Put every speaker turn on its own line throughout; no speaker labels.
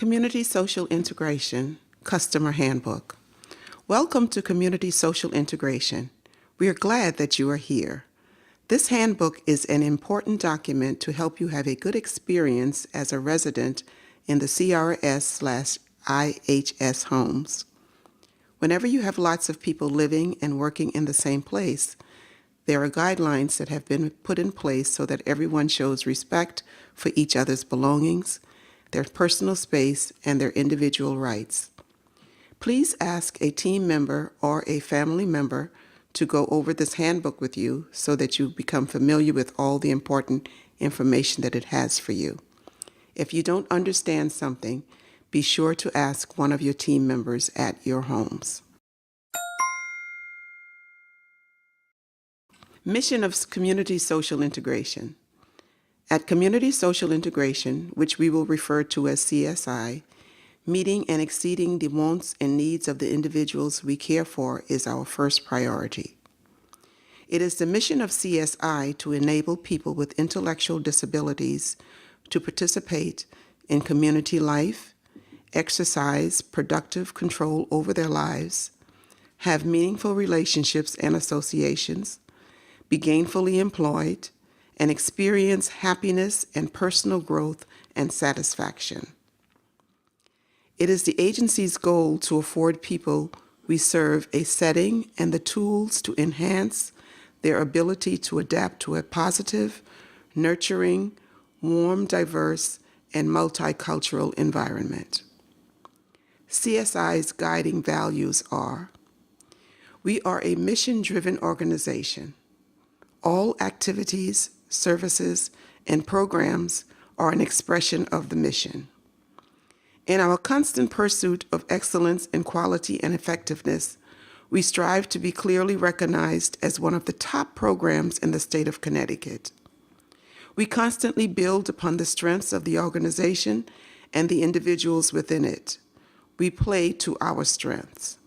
Community Social Integration Customer Handbook. Welcome to Community Social Integration. We are glad that you are here. This handbook is an important document to help you have a good experience as a resident in the CRS/IHS homes. Whenever you have lots of people living and working in the same place, there are guidelines that have been put in place so that everyone shows respect for each other's belongings, their personal space, and their individual rights. Please ask a team member or a family member to go over this handbook with you so that you become familiar with all the important information that it has for you. If you don't understand something, be sure to ask one of your team members at your homes. Mission of Community Social Integration. At Community Social Integration, which we will refer to as CSI, meeting and exceeding the wants and needs of the individuals we care for is our first priority. It is the mission of CSI to enable people with intellectual disabilities to participate in community life, exercise productive control over their lives, have meaningful relationships and associations, be gainfully employed, and experience happiness and personal growth and satisfaction. It is the agency's goal to afford people we serve a setting and the tools to enhance their ability to adapt to a positive, nurturing, warm, diverse, and multicultural environment. CSI's guiding values are: we are a mission-driven organization. All activities, services, and programs are an expression of the mission. In our constant pursuit of excellence in quality and effectiveness, we strive to be clearly recognized as one of the top programs in the state of Connecticut. We constantly build upon the strengths of the organization and the individuals within it. We play to our strengths.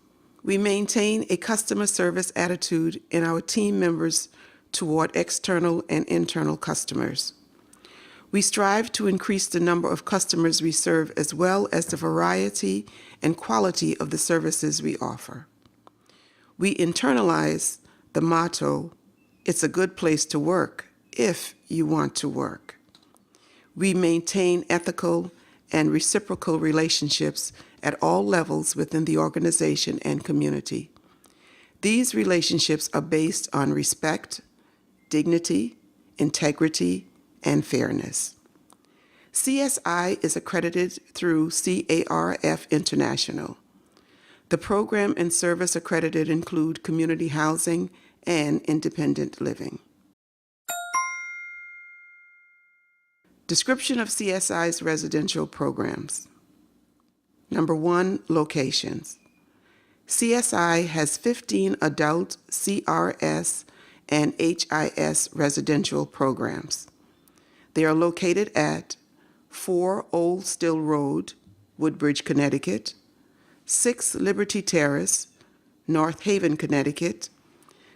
We maintain a customer service attitude in our team members toward external and internal customers. We strive to increase the number of customers we serve as well as the variety and quality of the services we offer. We internalize the motto, "It's a good place to work if you want to work." We maintain ethical and reciprocal relationships at all levels within the organization and community. These relationships are based on respect, dignity, integrity, and fairness. CSI is accredited through CARF International. The program and service accredited include community housing and independent living. Description of CSI's residential programs. Number 1, locations. CSI has 15 adult CRS and HIS residential programs. They are located at 4 Old Still Road, Woodbridge, Connecticut, 6 Liberty Terrace, North Haven, Connecticut,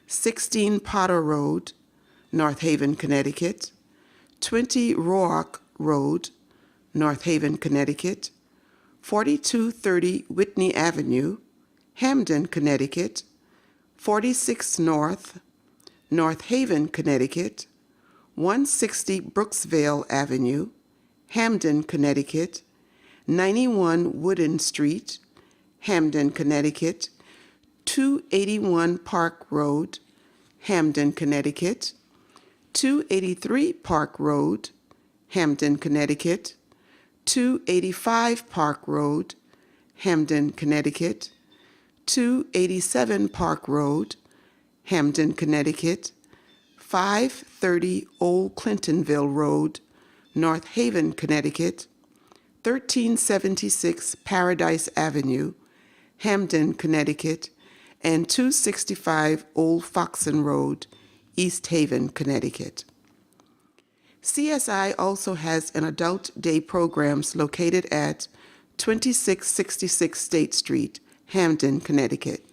16 Potter Road, North Haven, Connecticut, 20 Roark Road, North Haven, Connecticut, 4230 Whitney Avenue, Hamden, Connecticut, 46 North, North Haven, Connecticut, 160 Brooksvale Avenue, Hamden, Connecticut, 91 Wooden Street, Hamden, Connecticut, 281 Park Road, Hamden, Connecticut, 283 Park Road, Hamden, Connecticut, 285 Park Road, Hamden, Connecticut, 287 Park Road, Hamden, Connecticut, 530 Old Clintonville Road, North Haven, Connecticut, 1376 Paradise Avenue, Hamden, Connecticut, and 265 Old Foxen Road, East Haven, Connecticut. CSI also has an adult day programs located at 2666 State Street, Hamden, Connecticut.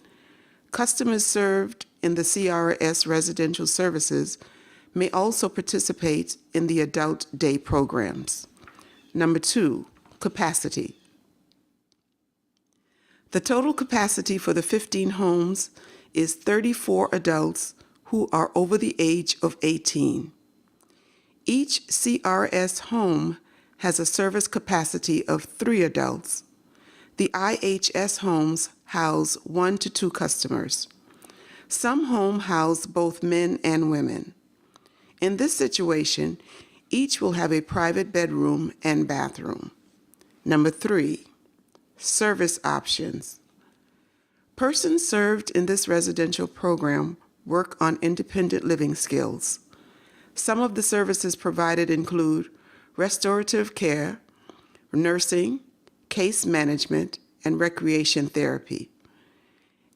Customers served in the CRS residential services may also participate in the adult day programs. Number 2, capacity. The total capacity for the 15 homes is 34 adults who are over the age of 18. Each CRS home has a service capacity of 3 adults. The IHS homes house 1 to 2 customers. Some homes house both men and women. In this situation, each will have a private bedroom and bathroom. Number 3, service options. Persons served in this residential program work on independent living skills. Some of the services provided include restorative care, nursing, case management, and recreation therapy.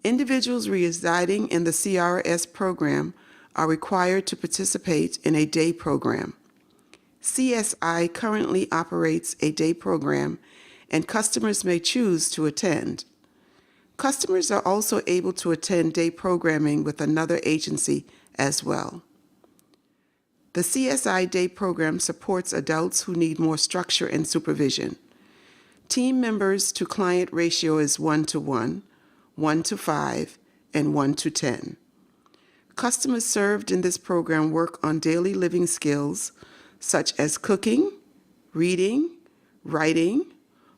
Individuals residing in the CRS program are required to participate in a day program. CSI currently operates a day program, and customers may choose to attend. Customers are also able to attend day programming with another agency as well. The CSI Day program supports adults who need more structure and supervision. Team members to client ratio is 1-to-1, 1-to-5, and 1-to-10. Customers served in this program work on daily living skills such as cooking, reading, writing,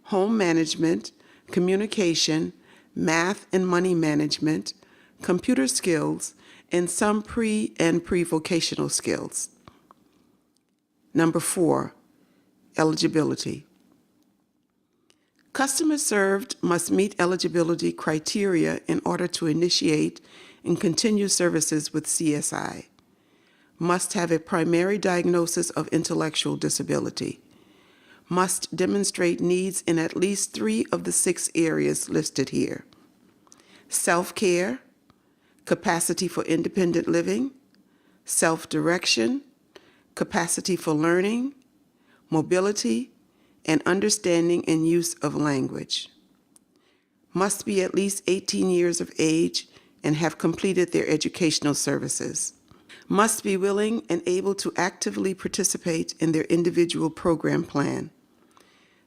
home management, communication, math and money management, computer skills, and some pre- and pre-vocational skills. Number 4, eligibility. Customers served must meet eligibility criteria in order to initiate and continue services with CSI. Must have a primary diagnosis of intellectual disability. Must demonstrate needs in at least 3 of the 6 areas listed here: self-care, capacity for independent living, self-direction, capacity for learning, mobility, and understanding and use of language. Must be at least 18 years of age and have completed their educational services. Must be willing and able to actively participate in their individual program plan.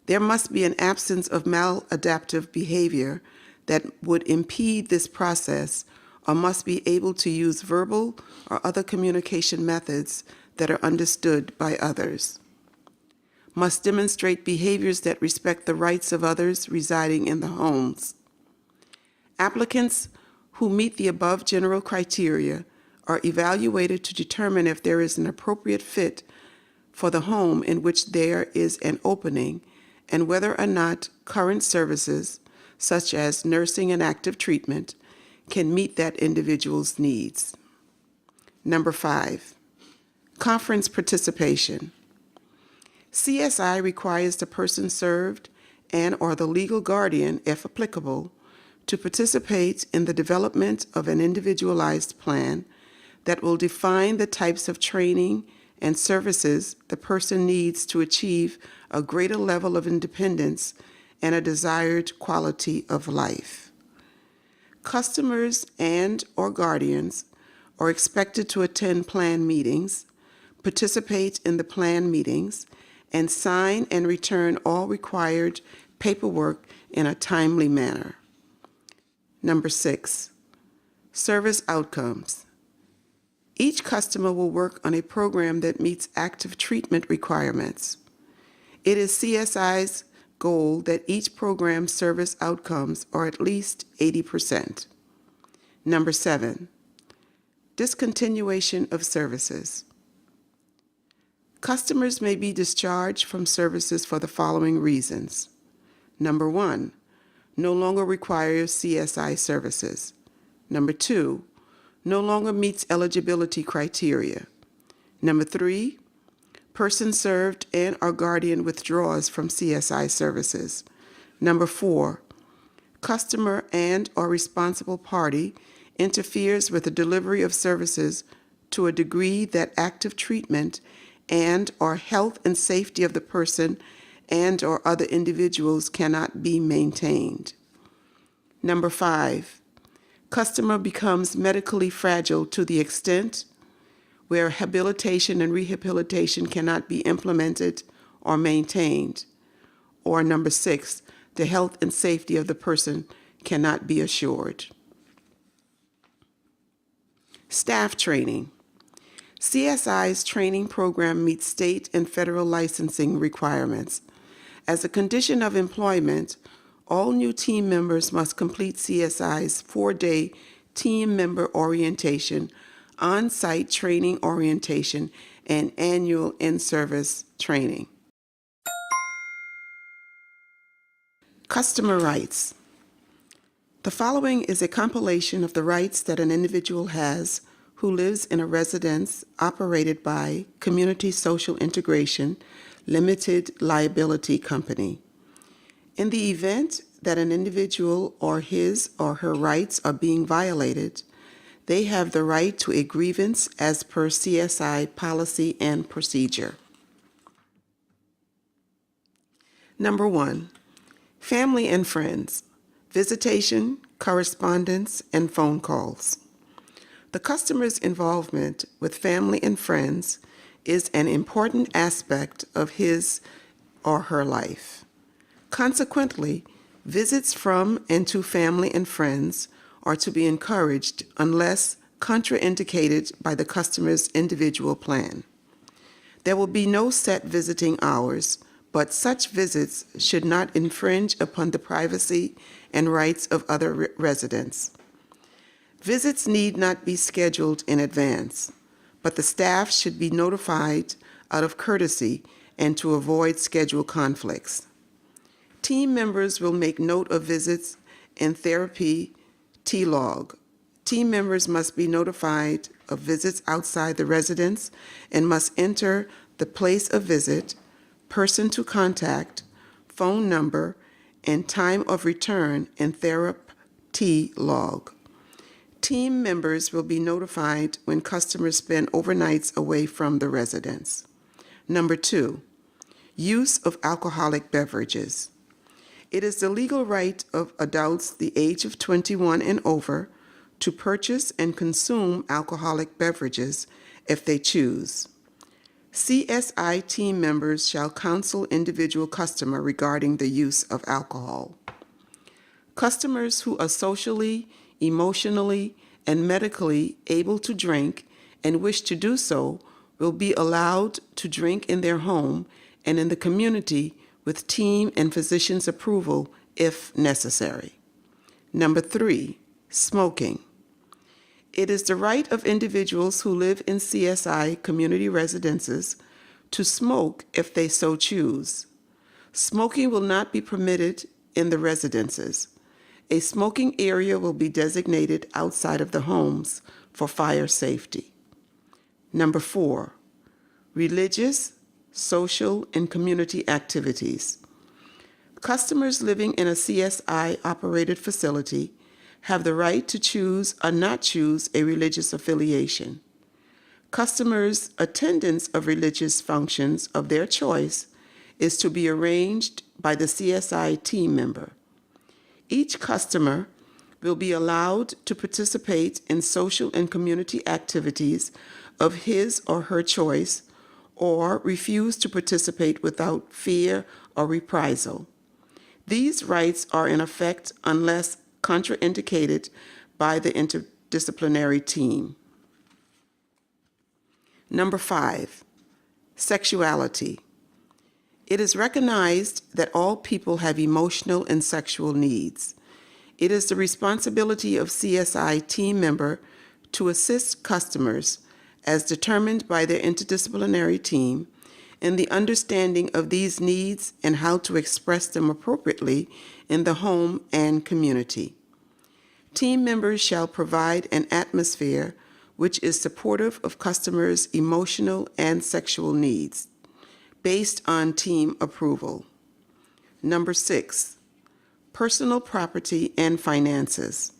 There must be an absence of maladaptive behavior that would impede this process, or must be able to use verbal or other communication methods that are understood by others. Must demonstrate behaviors that respect the rights of others residing in the homes. Applicants who meet the above general criteria are evaluated to determine if there is an appropriate fit for the home in which there is an opening, and whether or not current services, such as nursing and active treatment, can meet that individual's needs. Number 5, conference participation. CSI requires the person served and/or the legal guardian, if applicable, to participate in the development of an individualized plan that will define the types of training and services the person needs to achieve a greater level of independence and a desired quality of life. Customers and/or guardians are expected to attend plan meetings, participate in the plan meetings, and sign and return all required paperwork in a timely manner. Number 6, service outcomes. Each customer will work on a program that meets active treatment requirements. It is CSI's goal that each program's service outcomes are at least 80%. Number 7, discontinuation of services. Customers may be discharged from services for the following reasons. Number 1, no longer requires CSI services. Number 2, no longer meets eligibility criteria. Number 3, person served and/or guardian withdraws from CSI services. Number 4, customer and/or responsible party interferes with the delivery of services to a degree that active treatment and/or health and safety of the person and/or other individuals cannot be maintained. Number 5, customer becomes medically fragile to the extent where habilitation and rehabilitation cannot be implemented or maintained. Or number 6, the health and safety of the person cannot be assured. Staff training. CSI's training program meets state and federal licensing requirements. As a condition of employment, all new team members must complete CSI's 4-day team member orientation, on-site training orientation, and annual in-service training. Customer rights. The following is a compilation of the rights that an individual has who lives in a residence operated by Community Social Integration Limited Liability Company. In the event that an individual or his or her rights are being violated, they have the right to a grievance as per CSI policy and procedure. Number 1, family and friends, visitation, correspondence, and phone calls. The customer's involvement with family and friends is an important aspect of his or her life. Consequently, visits from and to family and friends are to be encouraged unless contraindicated by the customer's individual plan. There will be no set visiting hours, but such visits should not infringe upon the privacy and rights of other residents. Visits need not be scheduled in advance, but the staff should be notified out of courtesy and to avoid schedule conflicts. Team members will make note of visits in therapy T-log. Team members must be notified of visits outside the residence and must enter the place of visit, person to contact, phone number, and time of return in therapy T-log. Team members will be notified when customers spend overnights away from the residence. Number 2, use of alcoholic beverages. It is the legal right of adults the age of 21 and over to purchase and consume alcoholic beverages if they choose. CSI team members shall counsel individual customer regarding the use of alcohol. Customers who are socially, emotionally, and medically able to drink and wish to do so will be allowed to drink in their home and in the community with team and physician's approval if necessary. Number 3, smoking. It is the right of individuals who live in CSI community residences to smoke if they so choose. Smoking will not be permitted in the residences. A smoking area will be designated outside of the homes for fire safety. Number 4, religious, social, and community activities. Customers living in a CSI-operated facility have the right to choose or not choose a religious affiliation. Customers' attendance of religious functions of their choice is to be arranged by the CSI team member. Each customer will be allowed to participate in social and community activities of his or her choice or refuse to participate without fear or reprisal. These rights are in effect unless contraindicated by the interdisciplinary team. Number 5, sexuality. It is recognized that all people have emotional and sexual needs. It is the responsibility of CSI team member to assist customers, as determined by their interdisciplinary team, in the understanding of these needs and how to express them appropriately in the home and community. Team members shall provide an atmosphere which is supportive of customers' emotional and sexual needs, based on team approval. Number 6, personal property and finances.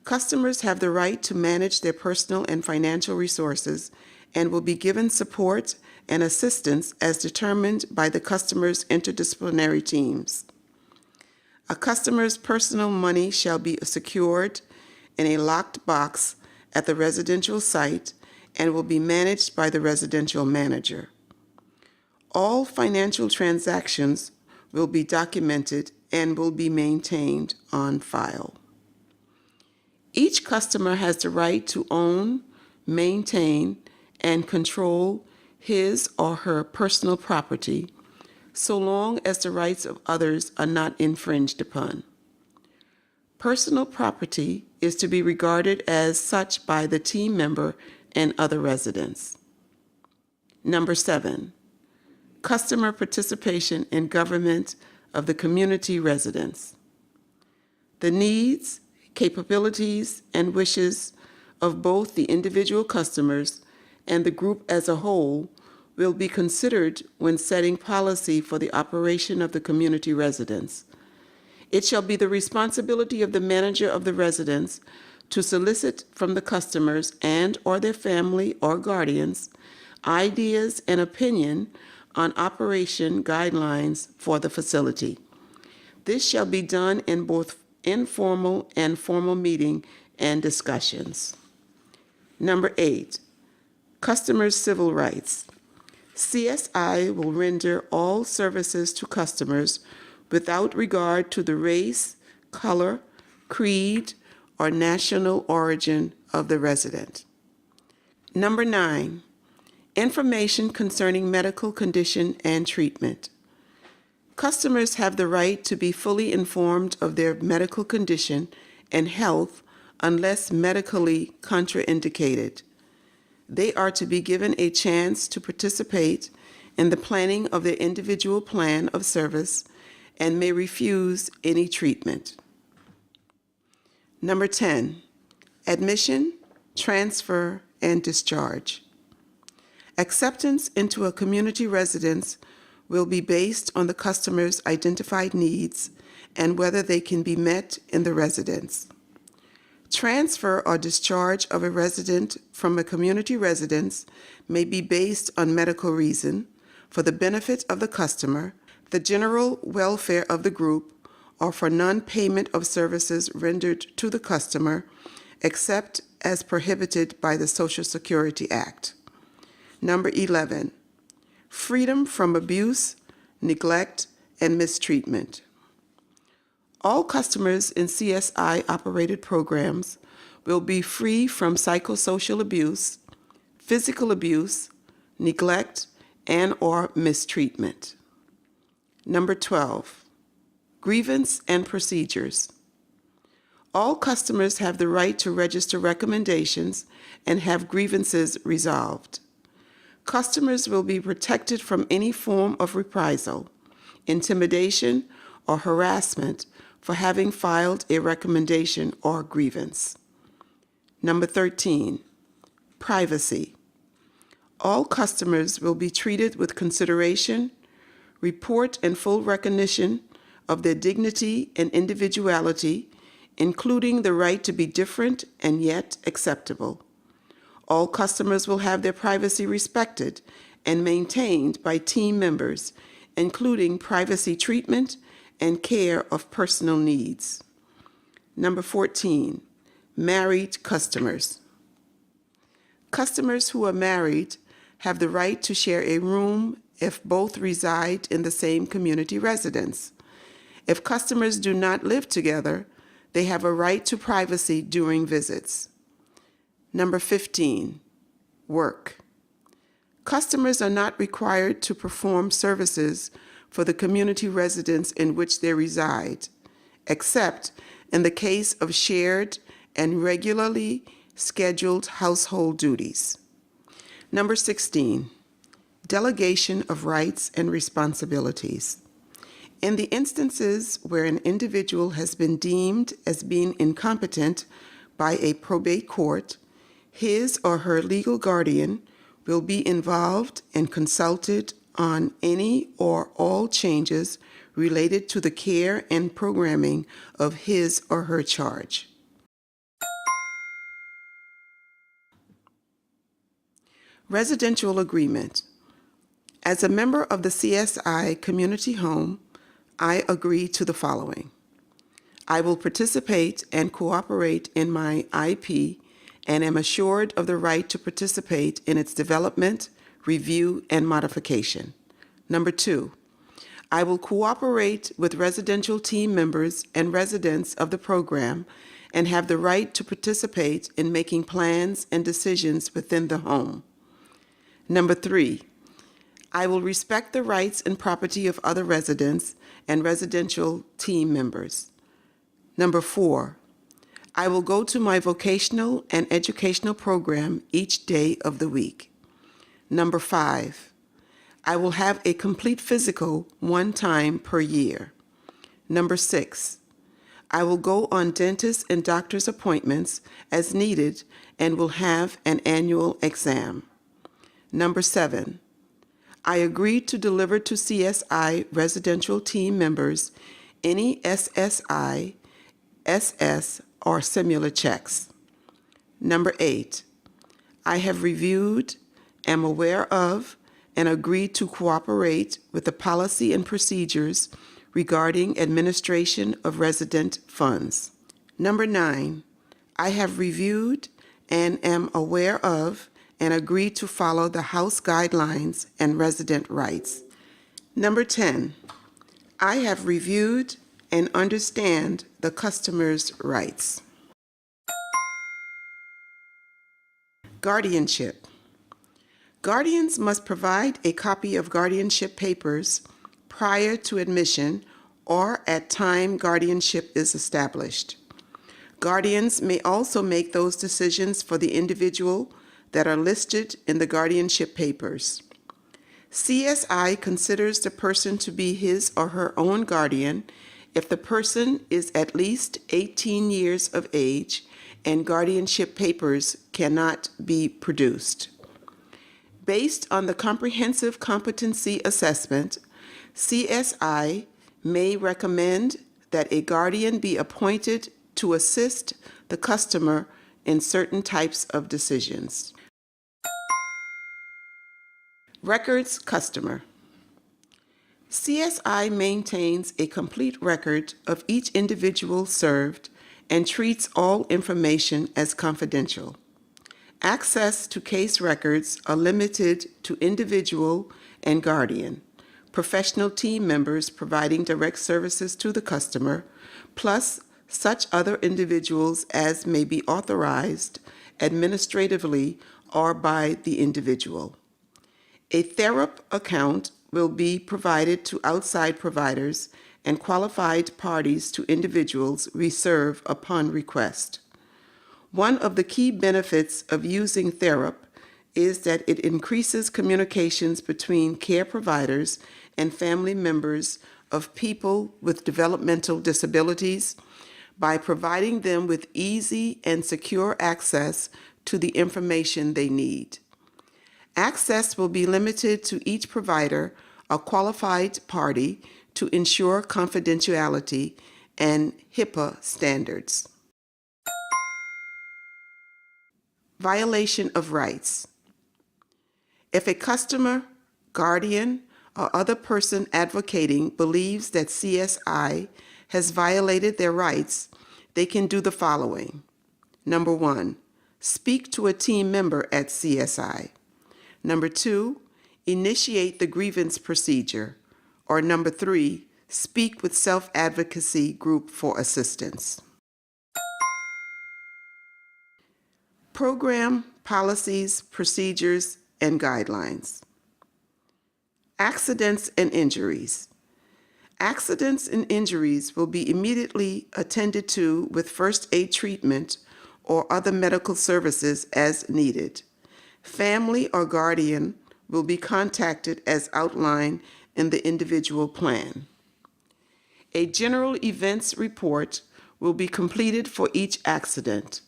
Customers have the right to manage their personal and financial resources and will be given support and assistance as determined by the customer's interdisciplinary teams. A customer's personal money shall be secured in a locked box at the residential site and will be managed by the residential manager. All financial transactions will be documented and will be maintained on file. Each customer has the right to own, maintain, and control his or her personal property, so long as the rights of others are not infringed upon. Personal property is to be regarded as such by the team member and other residents. Number 7, customer participation in government of the community residents. The needs, capabilities, and wishes of both the individual customers and the group as a whole will be considered when setting policy for the operation of the community residence. It shall be the responsibility of the manager of the residence to solicit from the customers and/or their family or guardians ideas and opinion on operation guidelines for the facility. This shall be done in both informal and formal meeting and discussions. Number 8, customers' civil rights. CSI will render all services to customers without regard to the race, color, creed, or national origin of the resident. Number 9, information concerning medical condition and treatment. Customers have the right to be fully informed of their medical condition and health unless medically contraindicated. They are to be given a chance to participate in the planning of their individual plan of service and may refuse any treatment. Number 10, admission, transfer, and discharge. Acceptance into a community residence will be based on the customer's identified needs and whether they can be met in the residence. Transfer or discharge of a resident from a community residence may be based on medical reason, for the benefit of the customer, the general welfare of the group, or for non-payment of services rendered to the customer, except as prohibited by the Social Security Act. Number 11, freedom from abuse, neglect, and mistreatment. All customers in CSI-operated programs will be free from psychosocial abuse, physical abuse, neglect, and/or mistreatment. Number 12, grievance and procedures. All customers have the right to register recommendations and have grievances resolved. Customers will be protected from any form of reprisal, intimidation, or harassment for having filed a recommendation or grievance. Number 13, privacy. All customers will be treated with consideration, report and full recognition of their dignity and individuality, including the right to be different and yet acceptable. All customers will have their privacy respected and maintained by team members, including privacy treatment and care of personal needs. Number 14, married customers. Customers who are married have the right to share a room if both reside in the same community residence. If customers do not live together, they have a right to privacy during visits. Number 15, work. Customers are not required to perform services for the community residence in which they reside, except in the case of shared and regularly scheduled household duties. Number 16, delegation of rights and responsibilities. In the instances where an individual has been deemed as being incompetent by a probate court, his or her legal guardian will be involved and consulted on any or all changes related to the care and programming of his or her charge. Residential agreement. As a member of the CSI Community Home, I agree to the following. I will participate and cooperate in my IP and am assured of the right to participate in its development, review, and modification. Number 2, I will cooperate with residential team members and residents of the program and have the right to participate in making plans and decisions within the home. Number 3, I will respect the rights and property of other residents and residential team members. Number 4, I will go to my vocational and educational program each day of the week. Number 5, I will have a complete physical one time per year. Number 6, I will go on dentist and doctor's appointments as needed and will have an annual exam. Number 7, I agree to deliver to CSI residential team members any SSI, SS, or similar checks. Number 8, I have reviewed, am aware of, and agree to cooperate with the policy and procedures regarding administration of resident funds. Number 9, I have reviewed and am aware of and agree to follow the House guidelines and resident rights. Number 10, I have reviewed and understand the customer's rights. Guardianship. Guardians must provide a copy of guardianship papers prior to admission or at time guardianship is established. Guardians may also make those decisions for the individual that are listed in the guardianship papers. CSI considers the person to be his or her own guardian if the person is at least 18 years of age and guardianship papers cannot be produced. Based on the Comprehensive Competency Assessment, CSI may recommend that a guardian be appointed to assist the customer in certain types of decisions. Records customer. CSI maintains a complete record of each individual served and treats all information as confidential. Access to case records are limited to individual and guardian, professional team members providing direct services to the customer, plus such other individuals as may be authorized administratively or by the individual. A THERAP account will be provided to outside providers and qualified parties to individuals we serve upon request. One of the key benefits of using THERAP is that it increases communications between care providers and family members of people with developmental disabilities by providing them with easy and secure access to the information they need. Access will be limited to each provider or qualified party to ensure confidentiality and HIPAA standards. Violation of rights. If a customer, guardian, or other person advocating believes that CSI has violated their rights, they can do the following. Number 1, speak to a team member at CSI. Number 2, initiate the grievance procedure. Or number 3, speak with self-advocacy group for assistance. Program, policies, procedures, and guidelines. Accidents and injuries. Accidents and injuries will be immediately attended to with first aid treatment or other medical services as needed. Family or guardian will be contacted as outlined in the individual plan. A general events report will be completed for each accident.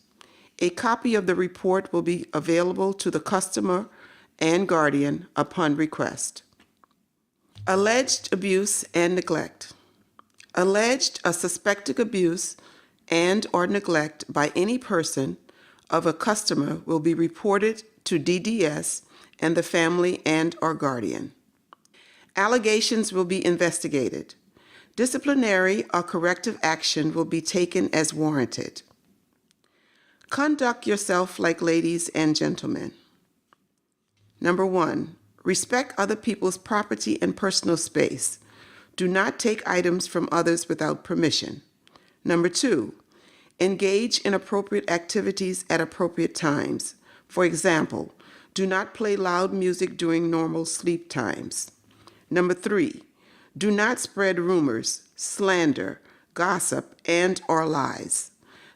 A copy of the report will be available to the customer and guardian upon request. Alleged abuse and neglect. Alleged or suspected abuse and or neglect by any person of a customer will be reported to DDS and the family and or guardian. Allegations will be investigated. Disciplinary or corrective action will be taken as warranted. Conduct yourself like ladies and gentlemen. Number 1, respect other people's property and personal space. Do not take items from others without permission. Number 2, engage in appropriate activities at appropriate times. For example, do not play loud music during normal sleep times. Number 3, do not spread rumors, slander, gossip, and/or lies.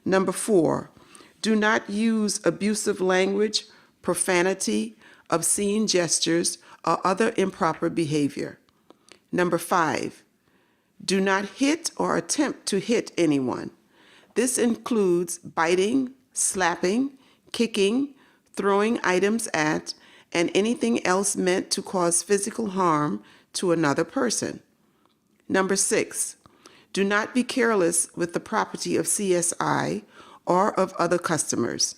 Number 4, do not use abusive language, profanity, obscene gestures, or other improper behavior. Number 5, do not hit or attempt to hit anyone. This includes biting, slapping, kicking, throwing items at, and anything else meant to cause physical harm to another person. Number 6, do not be careless with the property of CSI or of other customers.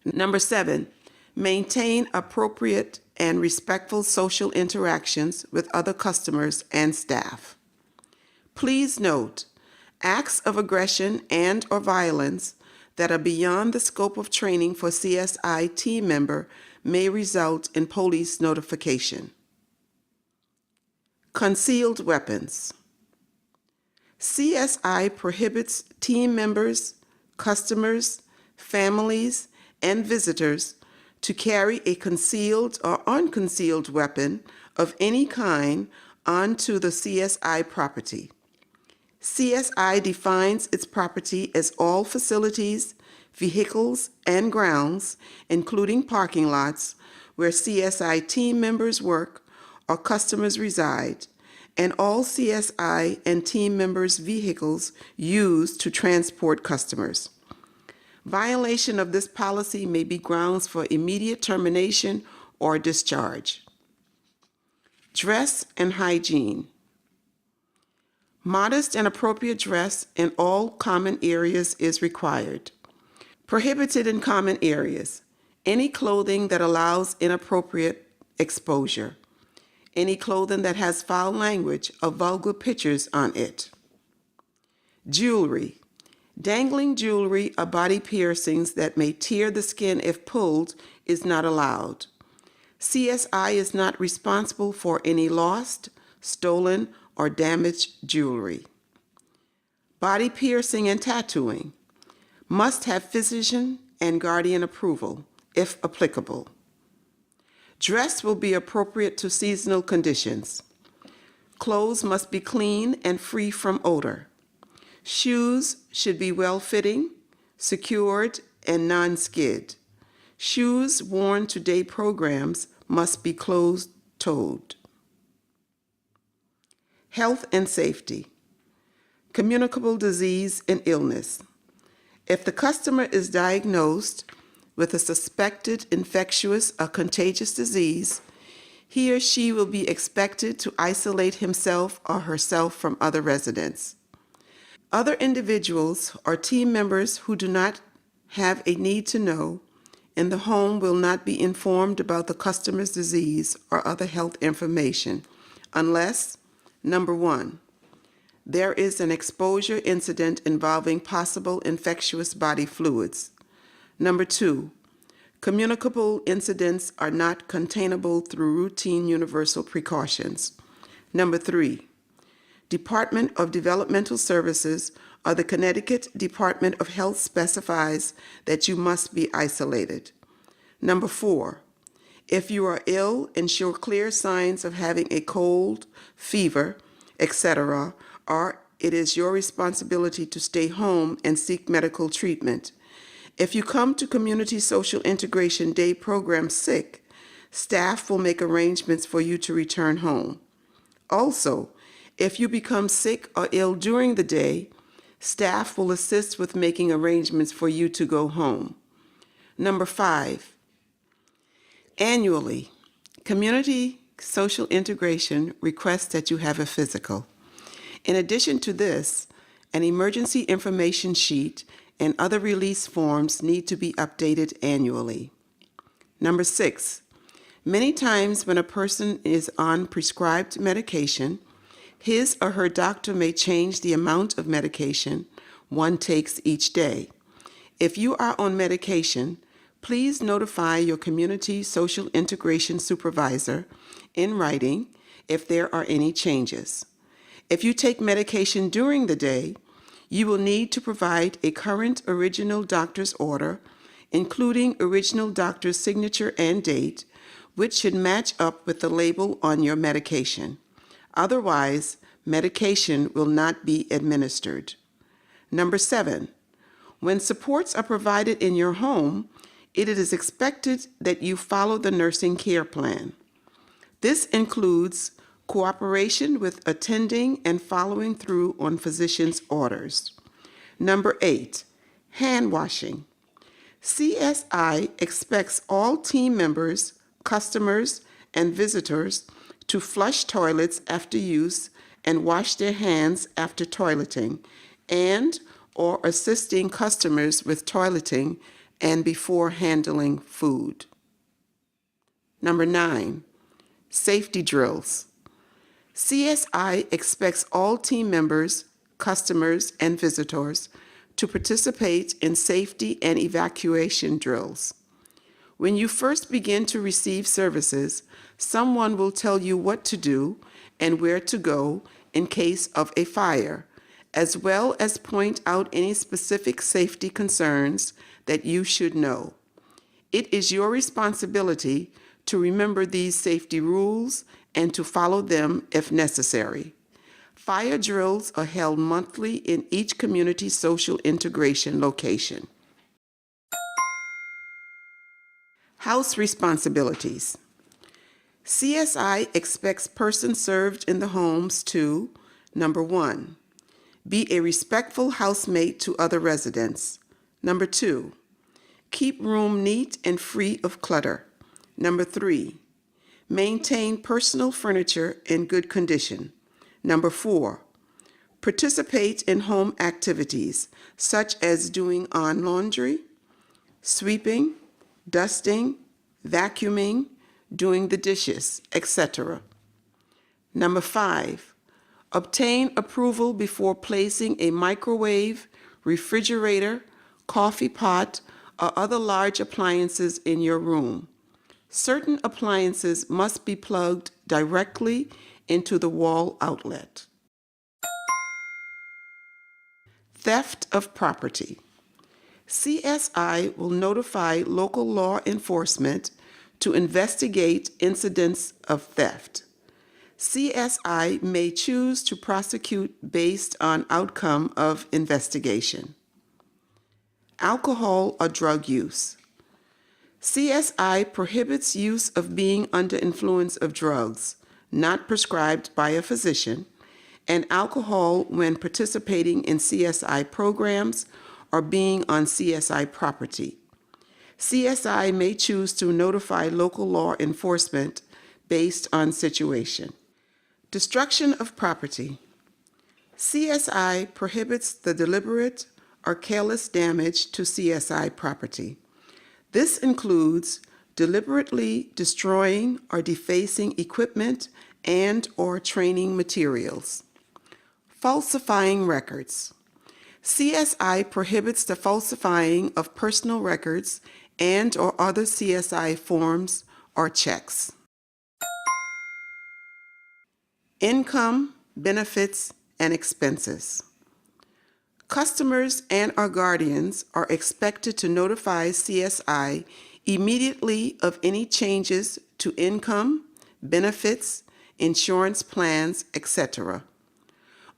Number 7, maintain appropriate and respectful social interactions with other customers and staff. Please note, acts of aggression and/or violence that are beyond the scope of training for CSI team member may result in police notification. Concealed weapons. CSI prohibits team members, customers, families, and visitors to carry a concealed or unconcealed weapon of any kind onto the CSI property. CSI defines its property as all facilities, vehicles, and grounds, including parking lots, where CSI team members work or customers reside, and all CSI and team members' vehicles used to transport customers. Violation of this policy may be grounds for immediate termination or discharge. Dress and hygiene. Modest and appropriate dress in all common areas is required. Prohibited in common areas: any clothing that allows inappropriate exposure, any clothing that has foul language or vulgar pictures on it. Jewelry. Dangling jewelry or body piercings that may tear the skin if pulled is not allowed. CSI is not responsible for any lost, stolen, or damaged jewelry. Body piercing and tattooing must have physician and guardian approval, if applicable. Dress will be appropriate to seasonal conditions. Clothes must be clean and free from odor. Shoes should be well-fitting, secured, and non-skid. Shoes worn to day programs must be closed-toed. Health and safety. Communicable disease and illness. If the customer is diagnosed with a suspected infectious or contagious disease, he or she will be expected to isolate himself or herself from other residents. Other individuals or team members who do not have a need to know in the home will not be informed about the customer's disease or other health information unless, number 1, there is an exposure incident involving possible infectious body fluids. Number 2, communicable incidents are not containable through routine universal precautions. Number 3, Department of Developmental Services or the Connecticut Department of Health specifies that you must be isolated. Number 4, if you are ill and show clear signs of having a cold, fever, etc., or it is your responsibility to stay home and seek medical treatment. If you come to Community Social Integration Day program sick, staff will make arrangements for you to return home. Also, if you become sick or ill during the day, staff will assist with making arrangements for you to go home. Number 5, annually, Community Social Integration requests that you have a physical. In addition to this, an emergency information sheet and other release forms need to be updated annually. Number 6, many times when a person is on prescribed medication, his or her doctor may change the amount of medication one takes each day. If you are on medication, please notify your Community Social Integration Supervisor in writing if there are any changes. If you take medication during the day, you will need to provide a current original doctor's order, including original doctor's signature and date, which should match up with the label on your medication. Otherwise, medication will not be administered. Number 7, when supports are provided in your home, it is expected that you follow the nursing care plan. This includes cooperation with attending and following through on physician's orders. Number 8, hand washing. CSI expects all team members, customers, and visitors to flush toilets after use and wash their hands after toileting and or assisting customers with toileting and before handling food. Number 9, safety drills. CSI expects all team members, customers, and visitors to participate in safety and evacuation drills. When you first begin to receive services, someone will tell you what to do and where to go in case of a fire, as well as point out any specific safety concerns that you should know. It is your responsibility to remember these safety rules and to follow them if necessary. Fire drills are held monthly in each community social integration location. House responsibilities. CSI expects persons served in the homes to, number 1, be a respectful housemate to other residents. Number 2, keep room neat and free of clutter. Number 3, maintain personal furniture in good condition. Number 4, participate in home activities such as doing laundry, sweeping, dusting, vacuuming, doing the dishes, etc. Number 5, obtain approval before placing a microwave, refrigerator, coffee pot, or other large appliances in your room. Certain appliances must be plugged directly into the wall outlet. Theft of property. CSI will notify local law enforcement to investigate incidents of theft. CSI may choose to prosecute based on outcome of investigation. Alcohol or drug use. CSI prohibits use of being under influence of drugs not prescribed by a physician and alcohol when participating in CSI programs or being on CSI property. CSI may choose to notify local law enforcement based on situation. Destruction of property. CSI prohibits the deliberate or careless damage to CSI property. This includes deliberately destroying or defacing equipment and or training materials. Falsifying records. CSI prohibits the falsifying of personal records and or other CSI forms or checks. Income, benefits, and expenses. Customers and our guardians are expected to notify CSI immediately of any changes to income, benefits, insurance plans, etc.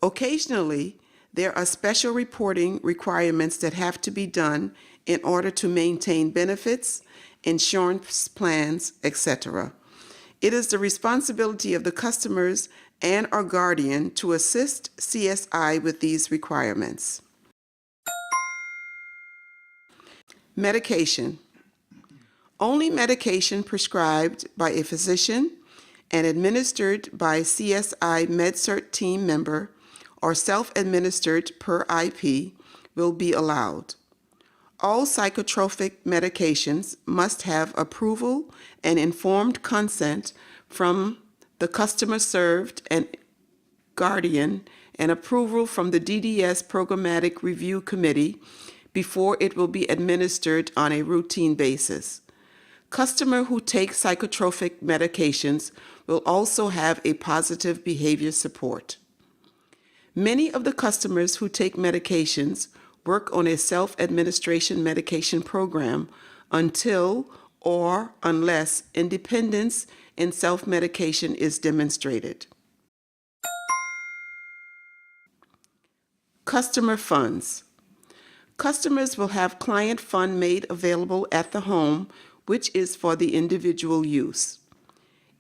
Occasionally, there are special reporting requirements that have to be done in order to maintain benefits, insurance plans, etc. It is the responsibility of the customers and our guardian to assist CSI with these requirements. Medication. Only medication prescribed by a physician and administered by CSI MedCert team member or self-administered per IP will be allowed. All psychotropic medications must have approval and informed consent from the customer served and guardian and approval from the DDS Programmatic Review Committee before it will be administered on a routine basis. Customers who take psychotropic medications will also have a positive behavior support. Many of the customers who take medications work on a self-administration medication program until or unless independence in self-medication is demonstrated. Customer funds. Customers will have client fund made available at the home, which is for the individual use.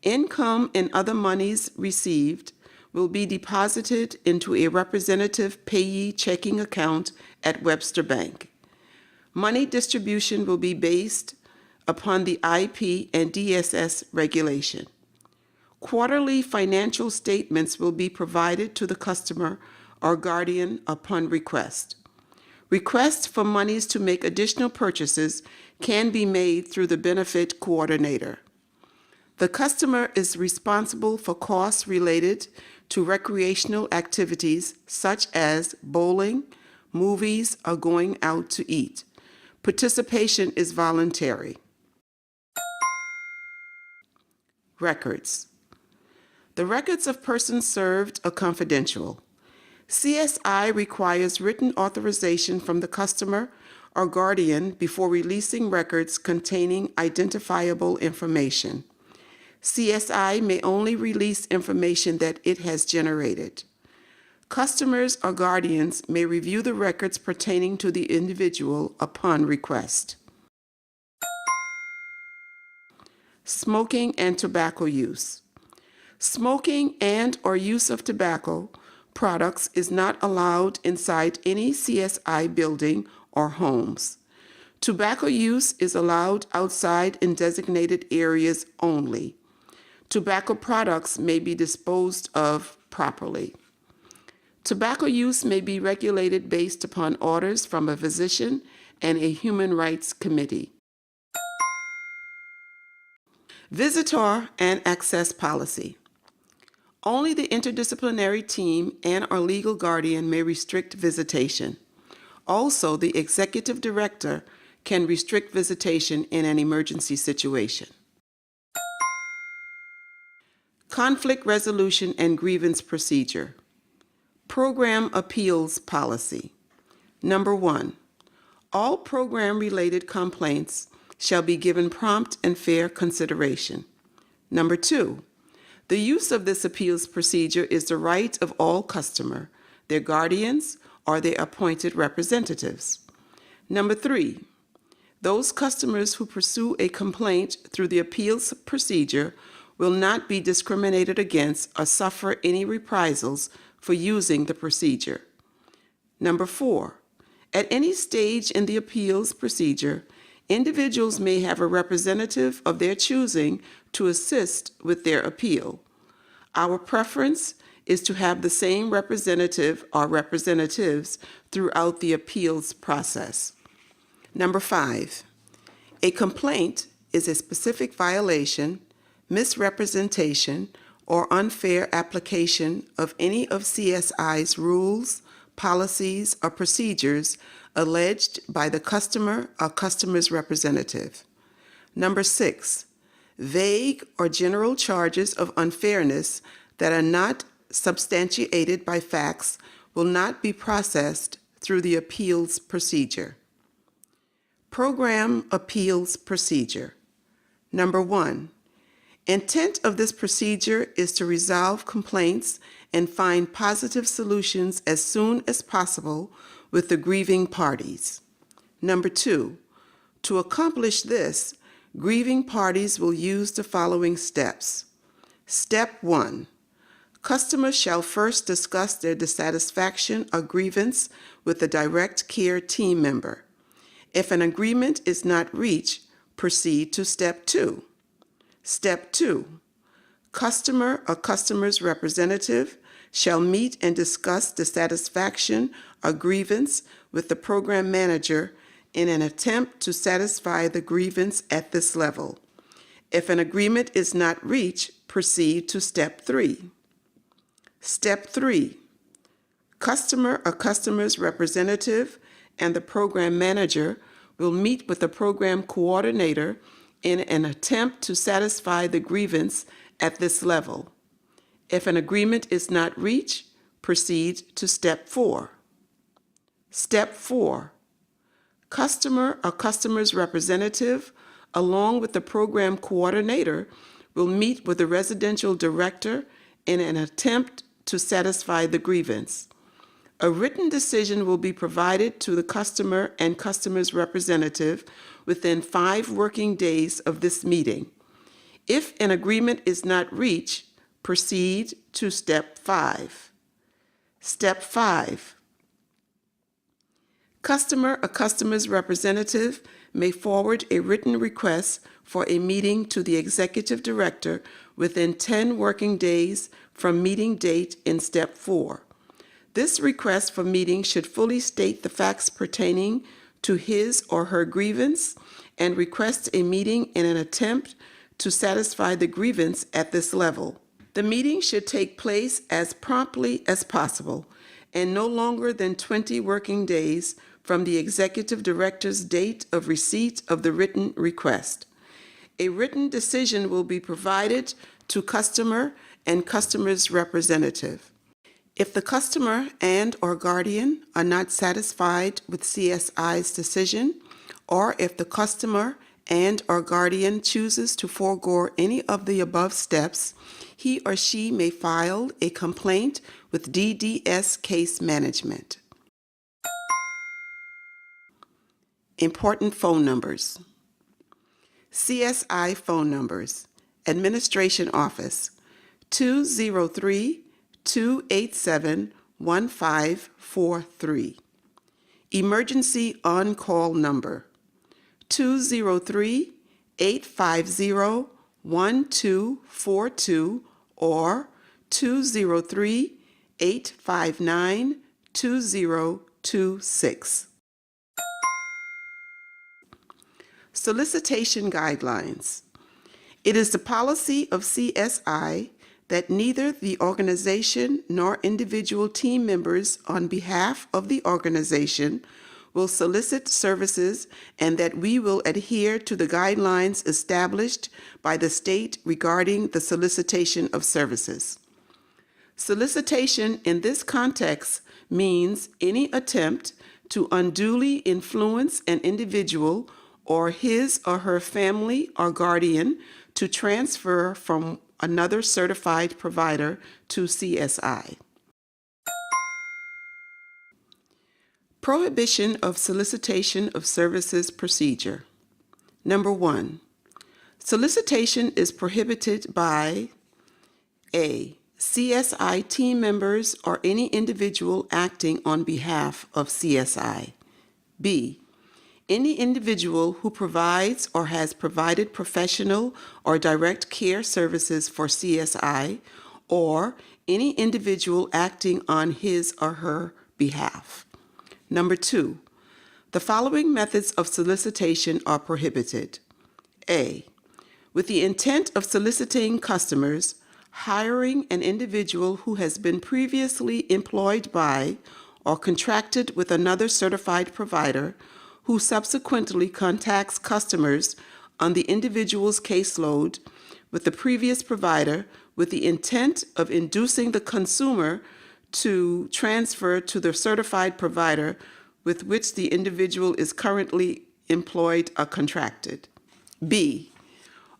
Income and other monies received will be deposited into a representative payee checking account at Webster Bank. Money distribution will be based upon the IP and DSS regulation. Quarterly financial statements will be provided to the customer or guardian upon request. Requests for monies to make additional purchases can be made through the benefit coordinator. The customer is responsible for costs related to recreational activities such as bowling, movies, or going out to eat. Participation is voluntary. Records. The records of persons served are confidential. CSI requires written authorization from the customer or guardian before releasing records containing identifiable information. CSI may only release information that it has generated. Customers or guardians may review the records pertaining to the individual upon request. Smoking and tobacco use. Smoking and/or use of tobacco products is not allowed inside any CSI building or homes. Tobacco use is allowed outside in designated areas only. Tobacco products may be disposed of properly. Tobacco use may be regulated based upon orders from a physician and a human rights committee. Visitor and access policy. Only the interdisciplinary team and our legal guardian may restrict visitation. Also, the executive director can restrict visitation in an emergency situation. Conflict resolution and grievance procedure. Program appeals policy. Number 1, all program-related complaints shall be given prompt and fair consideration. Number 2, the use of this appeals procedure is the right of all customers, their guardians, or their appointed representatives. Number 3, those customers who pursue a complaint through the appeals procedure will not be discriminated against or suffer any reprisals for using the procedure. Number 4, at any stage in the appeals procedure, individuals may have a representative of their choosing to assist with their appeal. Our preference is to have the same representative or representatives throughout the appeals process. Number 5, a complaint is a specific violation, misrepresentation, or unfair application of any of CSI's rules, policies, or procedures alleged by the customer or customer's representative. Number 6, vague or general charges of unfairness that are not substantiated by facts will not be processed through the appeals procedure. Program appeals procedure. Number 1, intent of this procedure is to resolve complaints and find positive solutions as soon as possible with the grieving parties. Number 2, to accomplish this, grieving parties will use the following steps. Step 1, customers shall first discuss their dissatisfaction or grievance with the direct care team member. If an agreement is not reached, proceed to Step 2. Step 2, customer or customer's representative shall meet and discuss dissatisfaction or grievance with the program manager in an attempt to satisfy the grievance at this level. If an agreement is not reached, proceed to Step 3. Step 3, customer or customer's representative and the program manager will meet with the program coordinator in an attempt to satisfy the grievance at this level. If an agreement is not reached, proceed to Step 4. Step 4. Customer or customer's representative, along with the program coordinator, will meet with the residential director in an attempt to satisfy the grievance. A written decision will be provided to the customer and customer's representative within 5 working days of this meeting. If an agreement is not reached, proceed to Step 5. Step 5. Customer or customer's representative may forward a written request for a meeting to the executive director within 10 working days from meeting date in Step 4. This request for meeting should fully state the facts pertaining to his or her grievance and request a meeting in an attempt to satisfy the grievance at this level. The meeting should take place as promptly as possible and no longer than 20 working days from the executive director's date of receipt of the written request. A written decision will be provided to customer and customer's representative. If the customer and/or guardian are not satisfied with CSI's decision, or if the customer and/or guardian chooses to forego any of the above steps, he or she may file a complaint with DDS Case Management. Important phone numbers. CSI phone numbers. Administration Office 203-287-1543. Emergency on-call number 203-850-1242 or 203-859-2026. Solicitation guidelines. It is the policy of CSI that neither the organization nor individual team members on behalf of the organization will solicit services, and that we will adhere to the guidelines established by the state regarding the solicitation of services. Solicitation in this context means any attempt to unduly influence an individual or his or her family or guardian to transfer from another certified provider to CSI. Prohibition of solicitation of services procedure. Number 1. Solicitation is prohibited by A. CSI team members or any individual acting on behalf of CSI. B. Any individual who provides or has provided professional or direct care services for CSI, or any individual acting on his or her behalf. Number 2, the following methods of solicitation are prohibited. A. With the intent of soliciting customers, hiring an individual who has been previously employed by or contracted with another certified provider who subsequently contacts customers on the individual's caseload with the previous provider with the intent of inducing the consumer to transfer to the certified provider with which the individual is currently employed or contracted. B.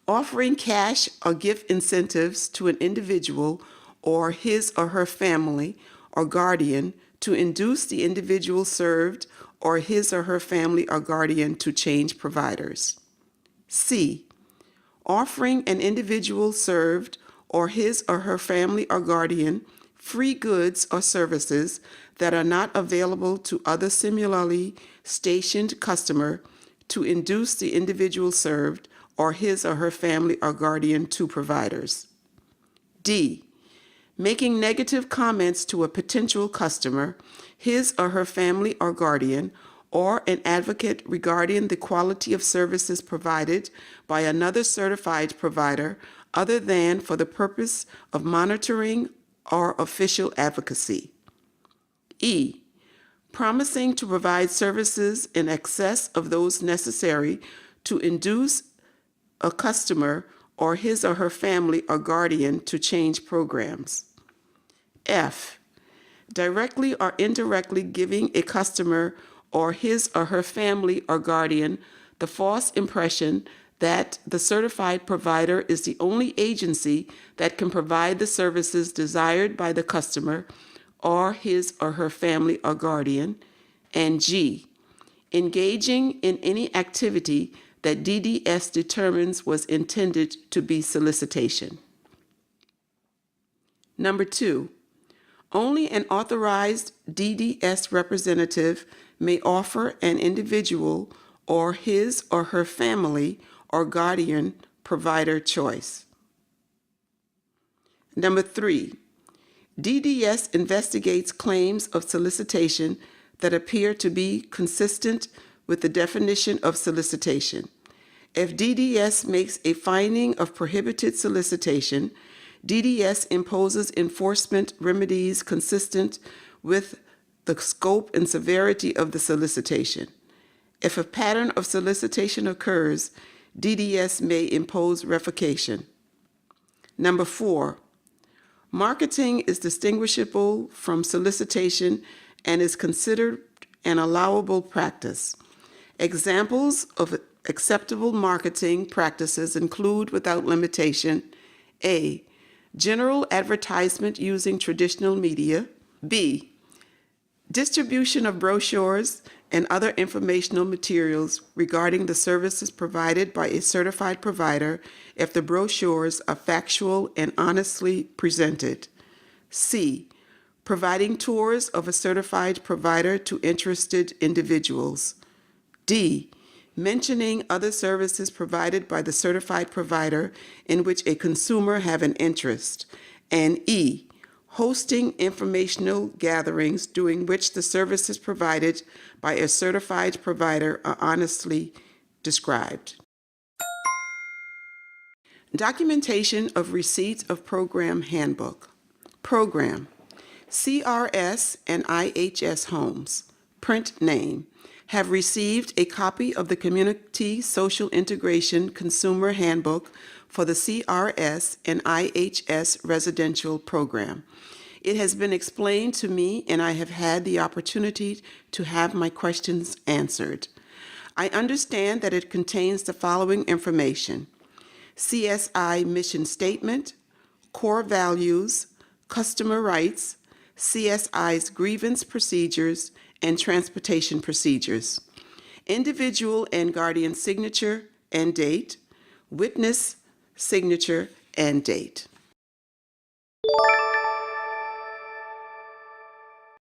Offering cash or gift incentives to an individual or his or her family or guardian to induce the individual served or his or her family or guardian to change providers. C. Offering an individual served or his or her family or guardian free goods or services that are not available to other similarly stationed customer to induce the individual served or his or her family or guardian to providers. D. Making negative comments to a potential customer, his or her family or guardian, or an advocate regarding the quality of services provided by another certified provider other than for the purpose of monitoring or official advocacy. E. Promising to provide services in excess of those necessary to induce a customer or his or her family or guardian to change programs. F. directly or indirectly giving a customer or his or her family or guardian the false impression that the certified provider is the only agency that can provide the services desired by the customer or his or her family or guardian. And G, engaging in any activity that DDS determines was intended to be solicitation. Number 2, only an authorized DDS representative may offer an individual or his or her family or guardian provider choice. Number 3, DDS investigates claims of solicitation that appear to be consistent with the definition of solicitation. If DDS makes a finding of prohibited solicitation, DDS imposes enforcement remedies consistent with the scope and severity of the solicitation. If a pattern of solicitation occurs, DDS may impose revocation. Number 4, marketing is distinguishable from solicitation and is considered an allowable practice. Examples of acceptable marketing practices include, without limitation, A, general advertisement using traditional media, B, distribution of brochures and other informational materials regarding the services provided by a certified provider if the brochures are factual and honestly presented, C, providing tours of a certified provider to interested individuals, D, mentioning other services provided by the certified provider in which a consumer have an interest, and E, hosting informational gatherings during which the services provided by a certified provider are honestly described. Documentation of receipt of program handbook. Program, CRS and IHS Homes, print name, have received a copy of the Community Social Integration Consumer Handbook for the CRS and IHS residential program. It has been explained to me and I have had the opportunity to have my questions answered. I understand that it contains the following information: CSI mission statement, core values, customer rights, CSI's grievance procedures, and transportation procedures, individual and guardian signature and date, witness signature and date.